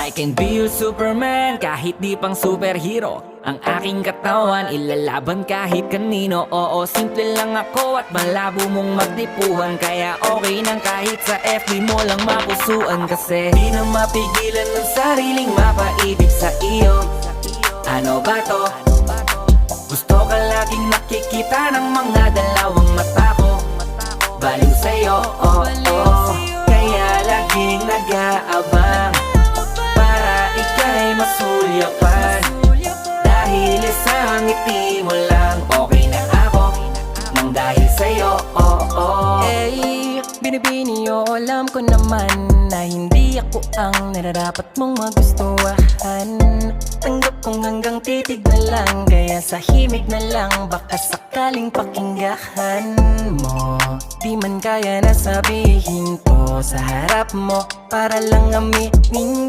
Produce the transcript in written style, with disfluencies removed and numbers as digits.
I can be your Superman kahit di pang superhero. Ang aking katawan ilalaban kahit kanino. Oo, simple lang ako at malabo mong magdipuhan. Kaya okay nang kahit sa FB mo lang mapusuan. Kasi di na mapigilan ng sariling mapaibig sa iyo. Ano ba to? Gusto ka laging nakikita ng mga dalawang mata ko. Baliw sa'yo, oh, oh. Kaya laging nag-aabang para ika'y masulyapan. Dahil isang ngiti mo lang, okay na ako nang dahil sa'yo, oh, oh. Eh, binibini o alam ko naman na hindi ako ang nararapat mong magustuhan. Tanggap kong hanggang titig na lang, kaya sa himig na lang baka sakaling pakinggan mo. Di man kaya na sabihin ko sa harap mo para lang aminin